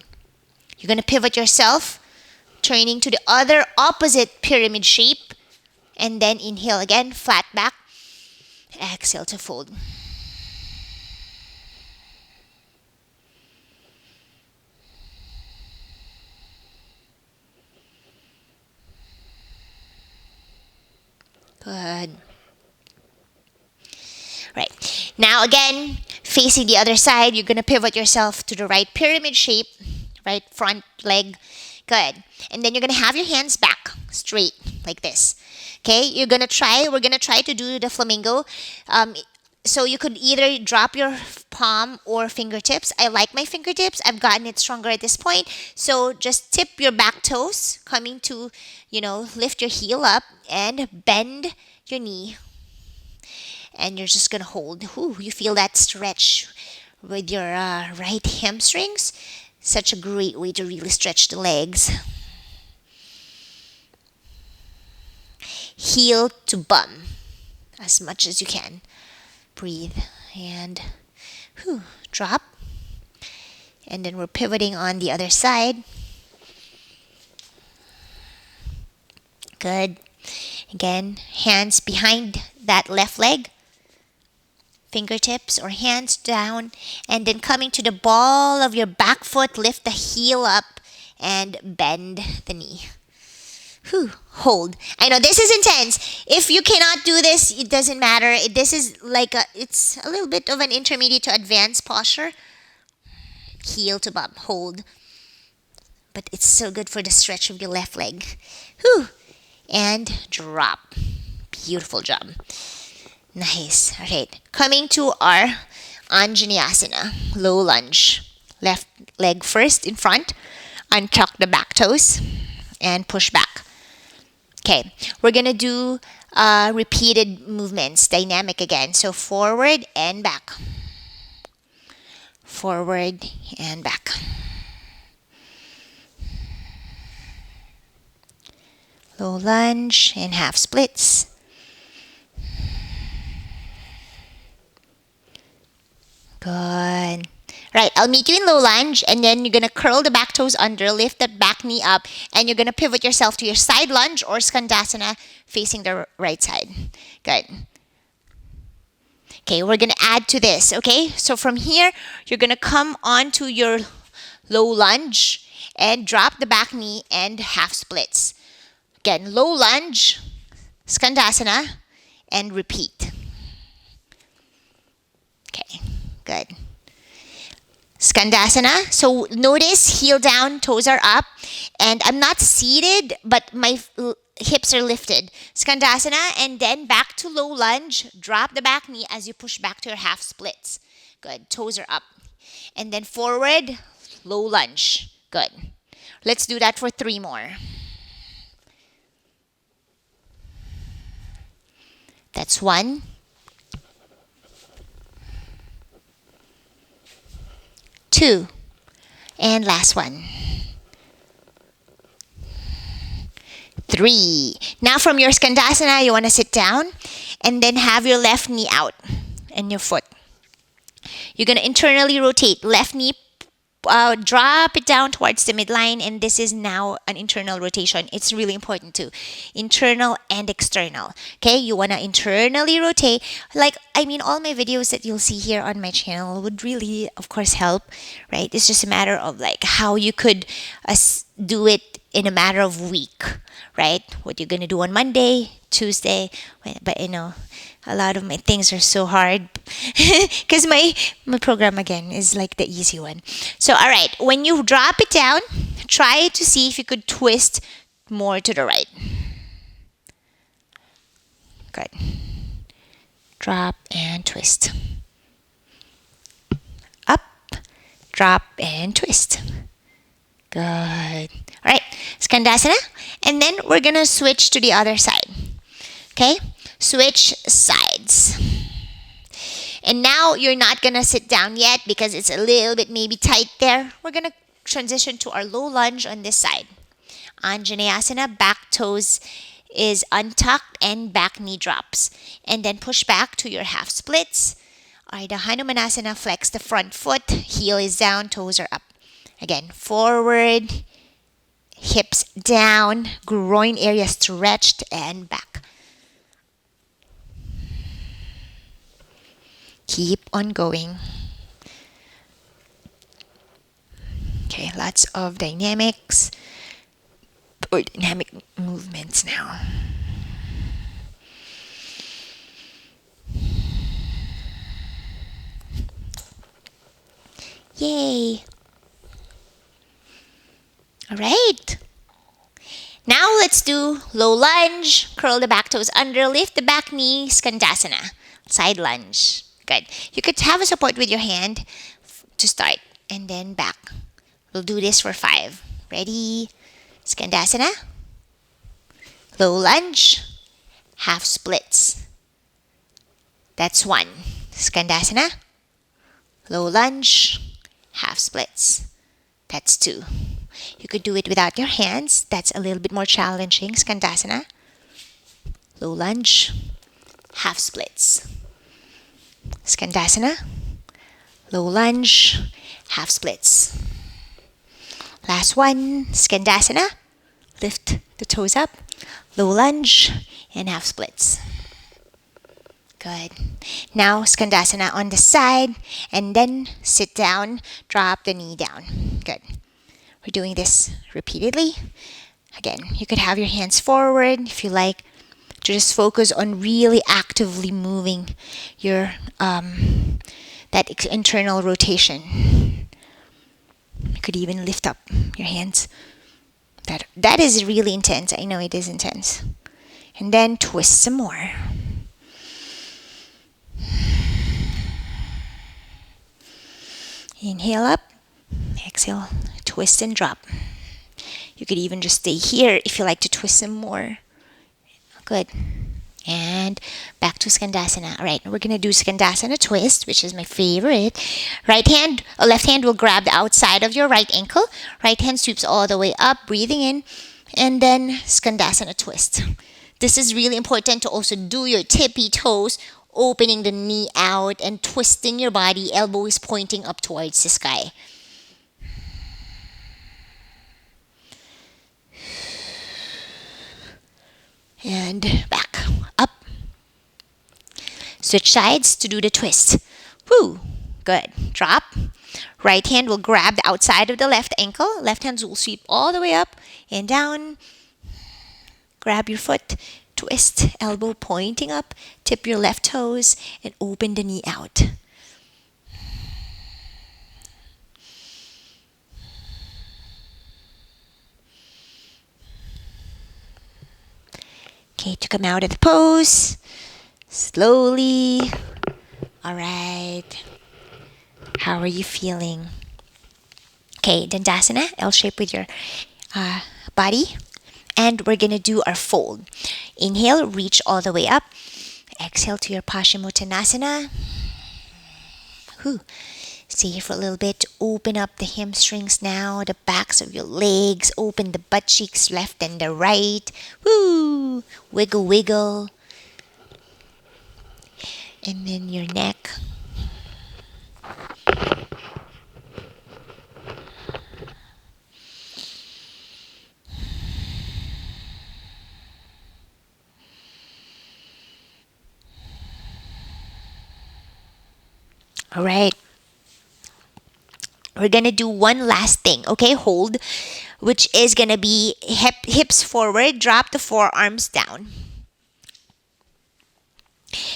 You're going to pivot yourself, turning to the other opposite pyramid shape. And then inhale again, flat back. Exhale to fold. Good. Right. Now again, facing the other side, you're going to pivot yourself to the right pyramid shape, right front leg. Good. And then you're going to have your hands back straight like this. Okay, we're going to try to do the flamingo. So you could either drop your palm or fingertips. I like my fingertips. I've gotten it stronger at this point. So just tip your back toes, coming to, lift your heel up and bend your knee. And you're just going to hold. Ooh, you feel that stretch with your right hamstrings. Such a great way to really stretch the legs. Heel to bum as much as you can. Breathe and drop. And then we're pivoting on the other side. Good. Again, hands behind that left leg. Fingertips or hands down. And then coming to the ball of your back foot, lift the heel up and bend the knee. Hold. I know this is intense. If you cannot do this, it doesn't matter. This is it's a little bit of an intermediate to advanced posture. Heel to bum. Hold. But it's so good for the stretch of your left leg. And drop. Beautiful job. Nice. All right. Coming to our Anjaneyasana, low lunge. Left leg first in front. Untuck the back toes and push back. Okay, we're going to do repeated movements, dynamic again. So forward and back. Forward and back. Low lunge and half splits. Good. Right, I'll meet you in low lunge, and then you're going to curl the back toes under, lift the back knee up, and you're going to pivot yourself to your side lunge or skandasana facing the right side. Good. Okay, we're going to add to this, okay? So from here, you're going to come onto your low lunge and drop the back knee and half splits. Again, low lunge, skandasana, and repeat. Okay, good. Skandasana. So notice heel down, toes are up, and I'm not seated, but my hips are lifted. Skandasana, and then back to low lunge. Drop the back knee as you push back to your half splits. Good. Toes are up. And then forward, low lunge. Good. Let's do that for 3 more. That's 1. 2. And last one. 3. Now from your skandasana, you want to sit down and then have your left knee out and your foot. You're going to internally rotate. Left knee, drop it down towards the midline, and this is now an internal rotation. It's really important too. Internal and external. Okay, you want to internally rotate. All my videos that you'll see here on my channel would really, of course, help, right? It's just a matter of how you could do it in a matter of week, right? What you're going to do on Monday, Tuesday, but a lot of my things are so hard because my program again is the easy one. So all right, when you drop it down, try to see if you could twist more to the right. Good. Drop and twist. Up, drop and twist. Good. All right, skandasana, and then we're gonna switch to the other side. Okay, switch sides. And now you're not gonna sit down yet because it's a little bit maybe tight there. We're gonna transition to our low lunge on this side. Anjaneyasana, back toes is untucked and back knee drops. And then push back to your half splits. Ardha Hanumanasana, flex the front foot, heel is down, toes are up. Again, forward, hips down, groin area stretched, and back. Keep on going. Okay, lots of dynamics or dynamic movements now. Yay! All right. Now let's do low lunge. Curl the back toes under, lift the back knee, skandasana. Side lunge. Good. You could have a support with your hand to start and then back. We'll do this for 5. Ready? Skandasana. Low lunge. Half splits. That's 1. Skandasana. Low lunge. Half splits. That's 2. You could do it without your hands. That's a little bit more challenging. Skandasana. Low lunge. Half splits. Skandasana. Low lunge. Half splits. Last one. Skandasana. Lift the toes up. Low lunge and half splits. Good. Now skandasana on the side and then sit down. Drop the knee down. Good. We're doing this repeatedly. Again, you could have your hands forward if you like to just focus on really actively moving your that internal rotation. You could even lift up your hands. That is really intense. I know it is intense. And then twist some more. Inhale up, exhale, twist and drop. You could even just stay here if you like to twist some more. Good. And back to skandasana. All right, we're going to do skandasana twist, which is my favorite. Left hand will grab the outside of your right ankle. Right hand sweeps all the way up, breathing in, and then skandasana twist. This is really important to also do your tippy toes, opening the knee out and twisting your body, elbows pointing up towards the sky. And back, up. Switch sides to do the twist. Woo, good. Drop. Right hand will grab the outside of the left ankle. Left hand will sweep all the way up and down. Grab your foot. Twist, elbow pointing up, tip your left toes, and open the knee out. Okay, to come out of the pose, slowly. All right. How are you feeling? Okay, Dandasana, L shape with your body. And we're going to do our fold. Inhale, reach all the way up. Exhale to your Paschimottanasana. Stay here for a little bit. Open up the hamstrings now, the backs of your legs. Open the butt cheeks left and the right. Woo! Wiggle, wiggle. And then your neck. All right. We're going to do one last thing, okay? Hold, which is going to be hips forward, drop the forearms down.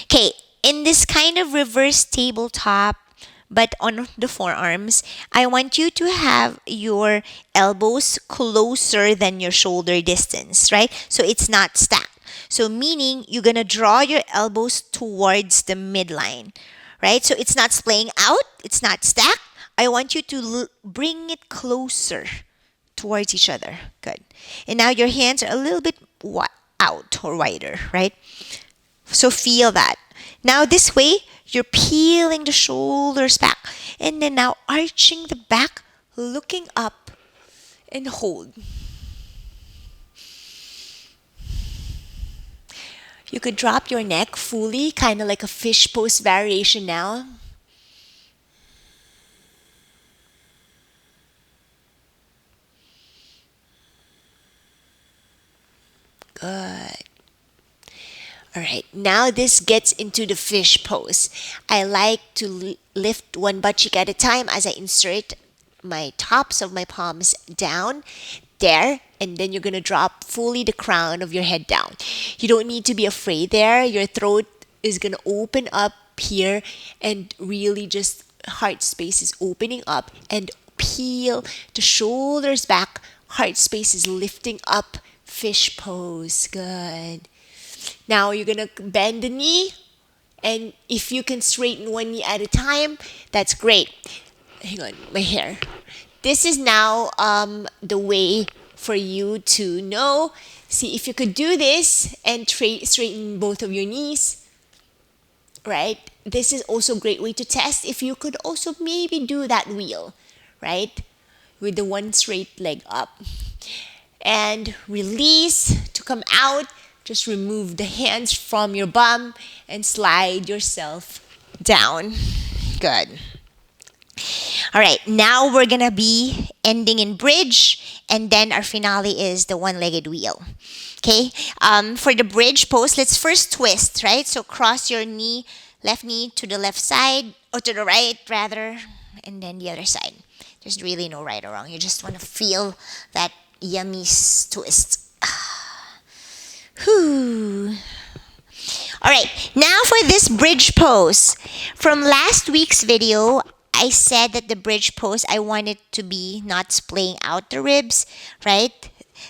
Okay, in this kind of reverse tabletop, but on the forearms, I want you to have your elbows closer than your shoulder distance, right? So it's not stacked. So meaning you're going to draw your elbows towards the midline, right? So it's not splaying out, it's not stacked. I want you to bring it closer towards each other. Good. And now your hands are a little bit out or wider, right? So feel that. Now this way, you're peeling the shoulders back. And then now arching the back, looking up, and hold. You could drop your neck fully, kind of like a fish pose variation now. Good. All right, now this gets into the fish pose. I like to lift one butt cheek at a time as I insert my tops of my palms down there, and then you're gonna drop fully the crown of your head down. You don't need to be afraid there. Your throat is gonna open up here, and really just heart space is opening up, and peel the shoulders back. Heart space is lifting up. Fish pose. Good. Now you're gonna bend the knee, and if you can straighten one knee at a time, that's great. Hang on, my hair. This is now the way for you to know. See if you could do this and straighten both of your knees, right? This is also a great way to test if you could also maybe do that wheel, right? With the one straight leg up. And release to come out. Just remove the hands from your bum and slide yourself down. Good. All right, now we're gonna be ending in bridge, and then our finale is the one-legged wheel. Okay, for the bridge pose, let's first twist, right? So cross your knee, left knee to the left side, or to the right rather, and then the other side. There's really no right or wrong. You just want to feel that yummy twist. Whew. All right, now for this bridge pose. From last week's video, I said that the bridge pose, I wanted to be not splaying out the ribs, right?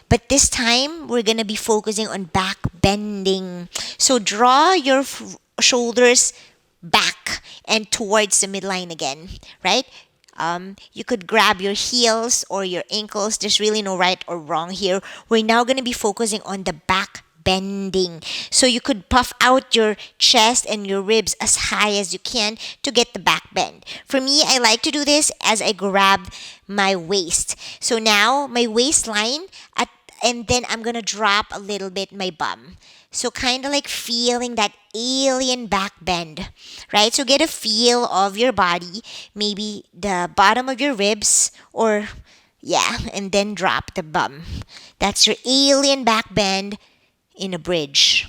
But this time, we're going to be focusing on back bending. So draw your shoulders back and towards the midline again, right? You could grab your heels or your ankles. There's really no right or wrong here. We're now going to be focusing on the back bending. So you could puff out your chest and your ribs as high as you can to get the back bend. For me, I like to do this as I grab my waist. So now my waistline, and then I'm going to drop a little bit my bum. So kind of like feeling that alien back bend, right? So get a feel of your body, maybe the bottom of your ribs, or yeah, and then drop the bum. That's your alien back bend in a bridge.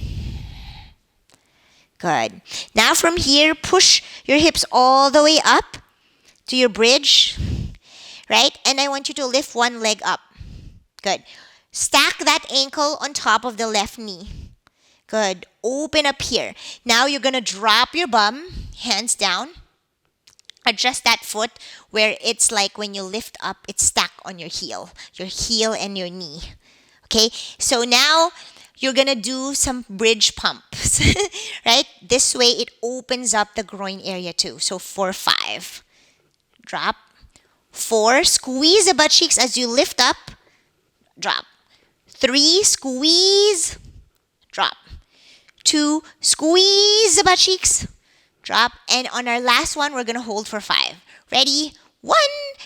Good. Now from here, push your hips all the way up to your bridge, right? And I want you to lift one leg up. Good. Stack that ankle on top of the left knee. Good. Open up here. Now you're going to drop your bum, hands down. Adjust that foot where it's like when you lift up, it's stuck on your heel and your knee. Okay? So now you're going to do some bridge pumps, right? This way it opens up the groin area too. So 4, 5. Drop. 4, squeeze the butt cheeks as you lift up. Drop. 3, squeeze. Drop. 2, squeeze the butt cheeks. Drop. And on our last one, we're going to hold for 5. Ready? 1,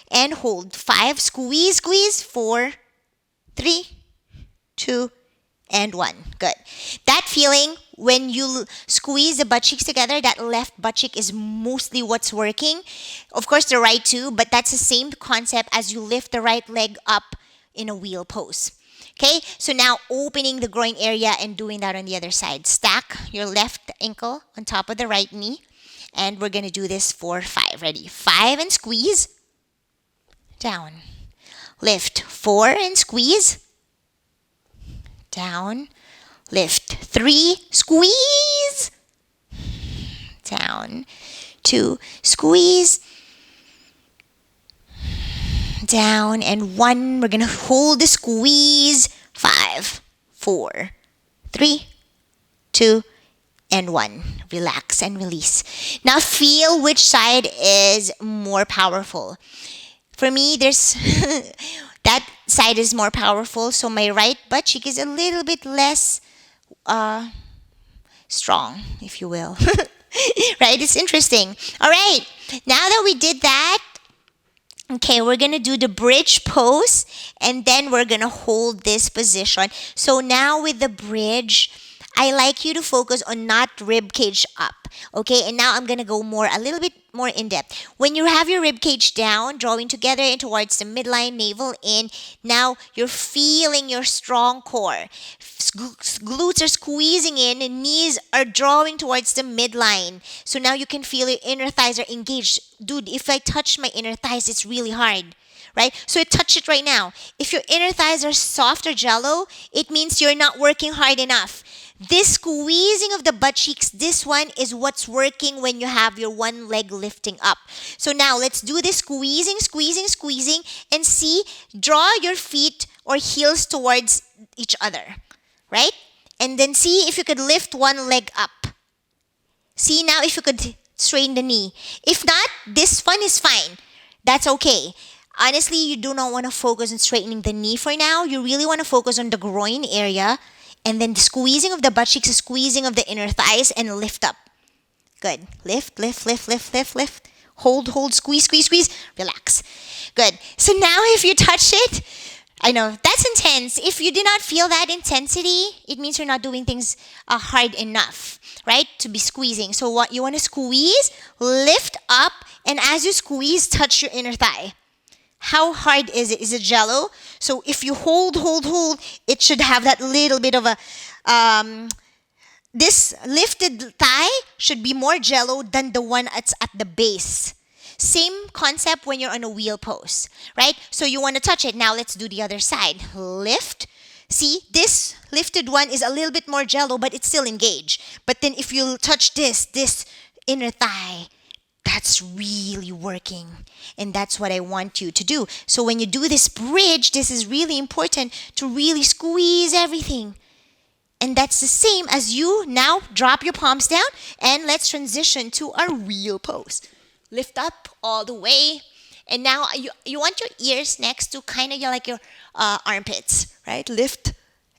and hold. 5, squeeze, squeeze. 4, 3, 2, and 1. Good. That feeling when you squeeze the butt cheeks together, that left butt cheek is mostly what's working. Of course, the right too, but that's the same concept as you lift the right leg up in a wheel pose. Okay, so now opening the groin area and doing that on the other side. Stack your left ankle on top of the right knee. And we're going to do this for 5. Ready? 5 and squeeze. Down. Lift. 4 and squeeze. Down. Lift. 3. Squeeze. Down. 2. Squeeze. Down. And 1. We're going to hold the squeeze. 5, 4, 3, 2, and 1. Relax and release. Now feel which side is more powerful. For me, there's that side is more powerful. So my right butt cheek is a little bit less strong, if you will. Right? It's interesting. All right. Now that we did that, okay, we're going to do the bridge pose, and then we're going to hold this position. So now with the bridge, I like you to focus on not rib cage up. Okay, and now I'm gonna go a little bit more in depth. When you have your rib cage down, drawing together and towards the midline, navel in, now you're feeling your strong core. Glutes are squeezing in and knees are drawing towards the midline. So now you can feel your inner thighs are engaged. Dude, if I touch my inner thighs, it's really hard. Right? So touch it right now. If your inner thighs are soft or jello, it means you're not working hard enough. This squeezing of the butt cheeks, this one is what's working when you have your one leg lifting up. So now let's do this squeezing, squeezing, squeezing, and see, draw your feet or heels towards each other, right? And then see if you could lift one leg up. See now if you could straighten the knee. If not, this one is fine. That's okay. Honestly, you do not want to focus on straightening the knee for now. You really want to focus on the groin area and then the squeezing of the butt cheeks, the squeezing of the inner thighs, and lift up. Good. Lift, lift, lift, lift, lift, lift. Hold, hold, squeeze, squeeze, squeeze. Relax. Good. So now if you touch it, I know, that's intense. If you do not feel that intensity, it means you're not doing things hard enough, right? To be squeezing. So what you want to squeeze, lift up, and as you squeeze, touch your inner thigh. How hard is it? Is it jello? So if you hold, it should have that little bit of a, this lifted thigh should be more jello than the one that's at the base. Same concept when you're on a wheel pose, right? So you want to touch it. Now let's do the other side. Lift. See, this lifted one is a little bit more jello, but it's still engaged. But then if you touch this inner thigh, that's really working. And that's what I want you to do. So when you do this bridge, this is really important to really squeeze everything. And that's the same as you now drop your palms down and let's transition to our wheel pose. Lift up all the way. And now you want your ears next to kind of like your armpits, right? Lift.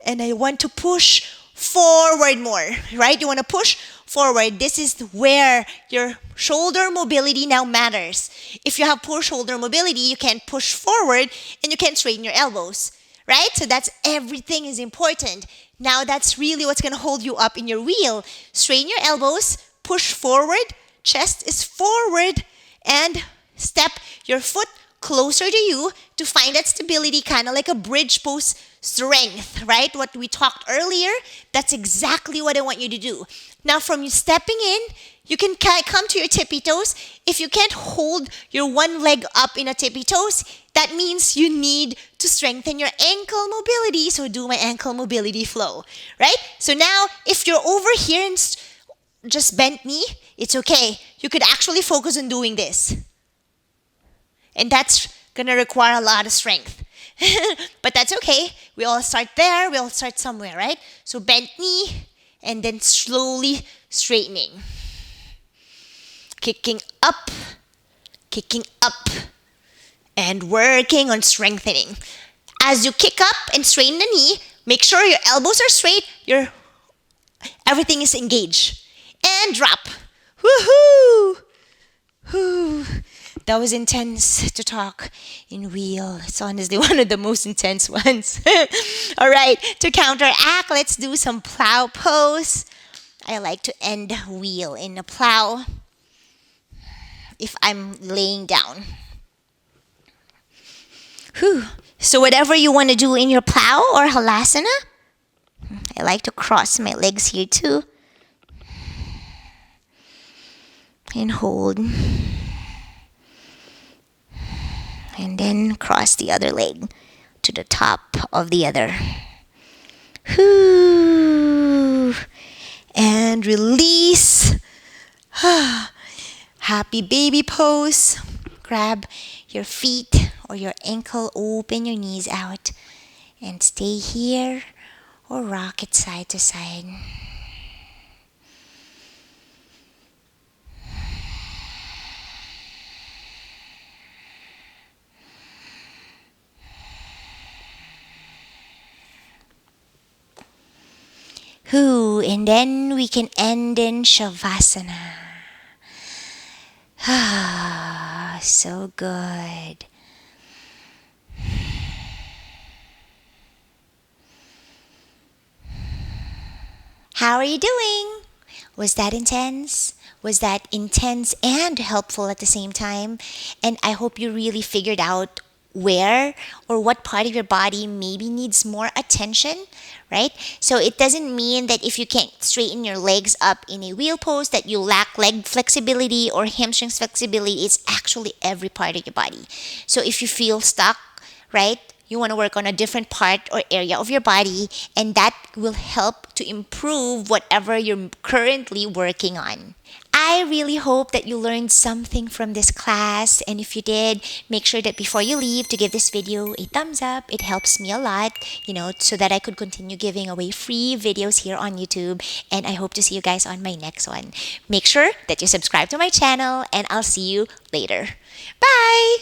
And I want to push forward more, right? You want to push forward. This is where your shoulder mobility now matters. If you have poor shoulder mobility, you can't push forward and you can't straighten your elbows, right? So that's everything is important. Now that's really what's going to hold you up in your wheel. Straighten your elbows, push forward, chest is forward, and step your foot closer to you to find that stability, kind of like a bridge pose strength, right? What we talked earlier, that's exactly what I want you to do. Now from you stepping in, you can come to your tippy toes. If you can't hold your one leg up in a tippy toes, that means you need to strengthen your ankle mobility. So do my ankle mobility flow, right? So now if you're over here and just bent knee, it's okay. You could actually focus on doing this. And that's going to require a lot of strength. But that's okay. We all start there. We all start somewhere, right? So bent knee and then slowly straightening. Kicking up, and working on strengthening. As you kick up and straighten the knee, make sure your elbows are straight, everything is engaged. And drop. Woohoo! Whoo. That was intense to talk in wheel. It's honestly one of the most intense ones. All right, to counteract, let's do some plow pose. I like to end wheel in a plow if I'm laying down. Whew. So whatever you want to do in your plow or halasana, I like to cross my legs here too. And hold. And then cross the other leg to the top of the other. Whew. And release. Happy baby pose. Grab your feet or your ankle, open your knees out, and stay here or rock it side to side. And then we can end in Shavasana. So good. How are you doing? Was that intense? Was that intense and helpful at the same time? And I hope you really figured out where or what part of your body maybe needs more attention, right? So it doesn't mean that if you can't straighten your legs up in a wheel pose that you lack leg flexibility or hamstrings flexibility. It's actually every part of your body. So if you feel stuck, right? You want to work on a different part or area of your body, and that will help to improve whatever you're currently working on. I really hope that you learned something from this class, and if you did, make sure that before you leave to give this video a thumbs up. It helps me a lot, so that I could continue giving away free videos here on YouTube, and I hope to see you guys on my next one. Make sure that you subscribe to my channel, and I'll see you later. Bye!